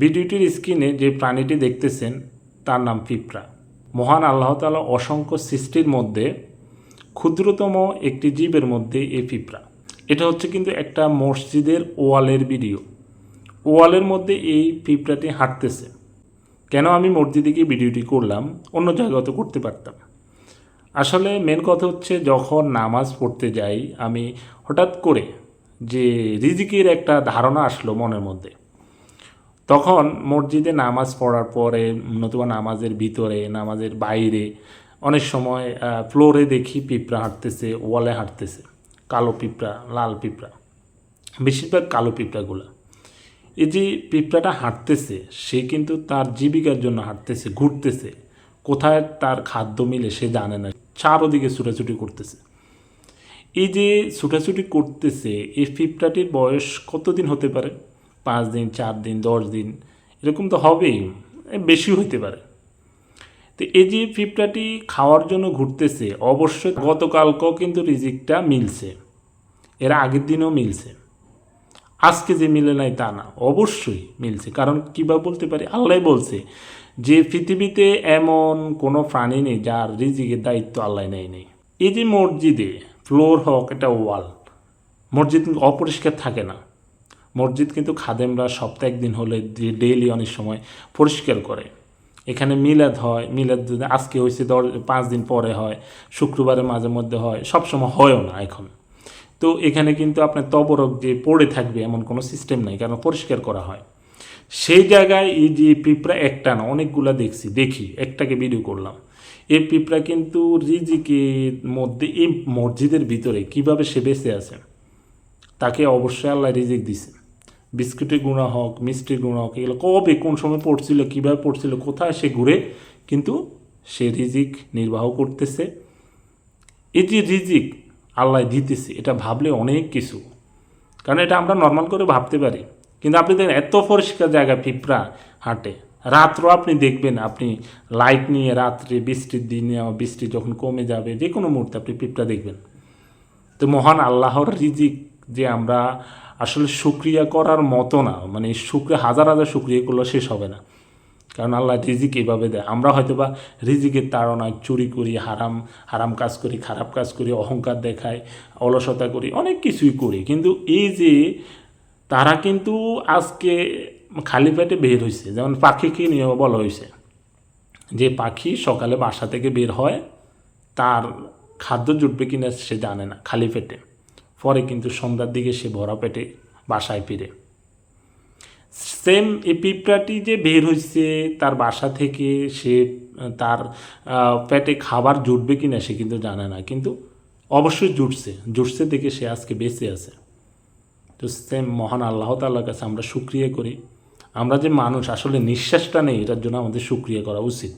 ভিডিওটির স্ক্রিনে যে প্রাণীটি দেখতেছেন তার নাম পিঁপড়া। মহান আল্লাহ তাআলা অসংখ্য সৃষ্টির মধ্যে ক্ষুদ্রতম একটি জীবের মধ্যে এই পিঁপড়া। এটা হচ্ছে কিন্তু একটা মসজিদের ওয়ালের ভিডিও। ওয়ালের মধ্যে এই পিঁপড়াটি হাঁটতেছে। কেন আমি মসজিদে গিয়ে ভিডিওটি করলাম, অন্য জায়গায় তো করতে পারতাম। আসলে মেন কথা হচ্ছে, যখন নামাজ পড়তে যাই আমি, হঠাৎ করে যে রিজিকের একটা ধারণা আসলো মনের মধ্যে। তখন মসজিদে নামাজ পড়ার পরে, নতুবা নামাজের ভিতরে, নামাজের বাইরে অনেক সময় ফ্লোরে দেখি পিঁপড়া হাঁটতেছে, ওয়ালে হাঁটতেছে, কালো পিঁপড়া, লাল পিঁপড়া, বেশিরভাগ কালো পিঁপড়াগুলো। এই যে পিঁপড়াটা হাঁটতেছে, সে কিন্তু তার জীবিকার জন্য হাঁটতেছে, ঘুরতেছে। কোথায় তার খাদ্য মিলে সে জানে না, চারোদিকে ছুটাছুটি করতেছে। এই যে ছুটাছুটি করতেছে, এই পিঁপড়াটির বয়স কতদিন হতে পারে? 5 দিন, 4 দিন, 10 দিন, এরকম তো হবেই, বেশি হতে পারে। তো এই যে পিঁপড়াটি খাওয়ার জন্য ঘুরতেছে, অবশ্যই গতকালকেও কিন্তু রিজিকটা মিলছে, এর আগের দিনও মিলছে। আজকে যে মিলে নাই তা না, অবশ্যই মিলছে। কারণ কীভাবে বলতে পারি, আল্লাহ বলছে যে পৃথিবীতে এমন কোনো প্রাণী নেই যার রিজিকের দায়িত্ব আল্লাহ নেই। এই যে মসজিদে ফ্লোর হোক, এটা ওয়াল, মসজিদ কিন্তু অপরিষ্কার থাকে না। মসজিদ কিন্তু খাদেমরা সপ্তাহে একদিন হলে ডেইলি অনেক সময় পরিষ্কার করে। এখানে মিলাদ হয়, মিলাদ যদি আজকে হয়েছে 5 দিন পরে হয়, শুক্রবারে মাঝে মধ্যে হয়, সবসময় হয়ও না এখন। তো এখানে কিন্তু আপনার তবরক যে পড়ে থাকবে এমন কোনো সিস্টেম নাই, কারণ পরিষ্কার করা হয়। সেই জায়গায় এই যে পিঁপড়া একটা না, অনেকগুলা দেখি একটাকে ভিডিও করলাম। এই পিঁপড়া কিন্তু রিজিকের মধ্যে এই মসজিদের ভিতরে কিভাবে সে বেঁচে আছে, তাকে অবশ্যই আল্লাহ রিজিক দিছে। বিস্কুটের গুণা হোক, মিষ্টির গুণা হোক, এগুলো কবে কোন সময় পড়ছিল, কীভাবে পড়ছিল, কোথায় সে ঘুরে, কিন্তু সে রিজিক নির্বাহ করতেছে। এই যে রিজিক আল্লাহ দিতেছে, এটা ভাবলে অনেক কিছু। কারণ এটা আমরা নর্মাল করে ভাবতে পারি, কিন্তু আপনি দেখেন এত পরিষ্কার জায়গায় পিঁপড়া হাঁটে। রাত্রও আপনি দেখবেন, আপনি লাইট নিয়ে রাত্রে বৃষ্টির দিনে, বৃষ্টি যখন কমে যাবে, যে কোনো মুহূর্তে আপনি পিঁপড়া দেখবেন। তো মহান আল্লাহর রিজিক যে আমরা আসলে শুকরিয়া করার মতো না, মানে শুক্রিয়া হাজার হাজার শুক্রিয়া করলেও শেষ হবে না। কারণ আল্লাহ রিজিক এইভাবে দেয়। আমরা হয়তো বা রিজিকের তাড়নায় চুরি করি, হারাম কাজ করি, খারাপ কাজ করি, অহংকার দেখাই, অলসতা করি, অনেক কিছুই করি। কিন্তু এই যে তারা কিন্তু আজকে খালি পেটে বের হয়েছে, যেমন পাখিকে নিয়ে বলা হয়েছে যে পাখি সকালে বাসা থেকে বের হয়, তার খাদ্য জুটবে কিনা সে জানে না, খালি পেটে। পরে কিন্তু সন্ধ্যার দিকে সে ভরা পেটে বাসায় ফিরে। সেম এই পিঁপড়াটি যে বের হয়েছে তার বাসা থেকে, সে তার পেটে খাবার জুটবে কিনা সে কিন্তু জানে না, কিন্তু অবশ্যই জুটছে দেখে সে আজকে বেঁচে আছে। তো সেম মহান আল্লাহ তাআলার কাছে আমরা শুকরিয়া করি। আমরা যে মানুষ, আসলে নিঃশ্বাসটা নেই, এটার জন্য আমাদের শুকরিয়া করা উচিত।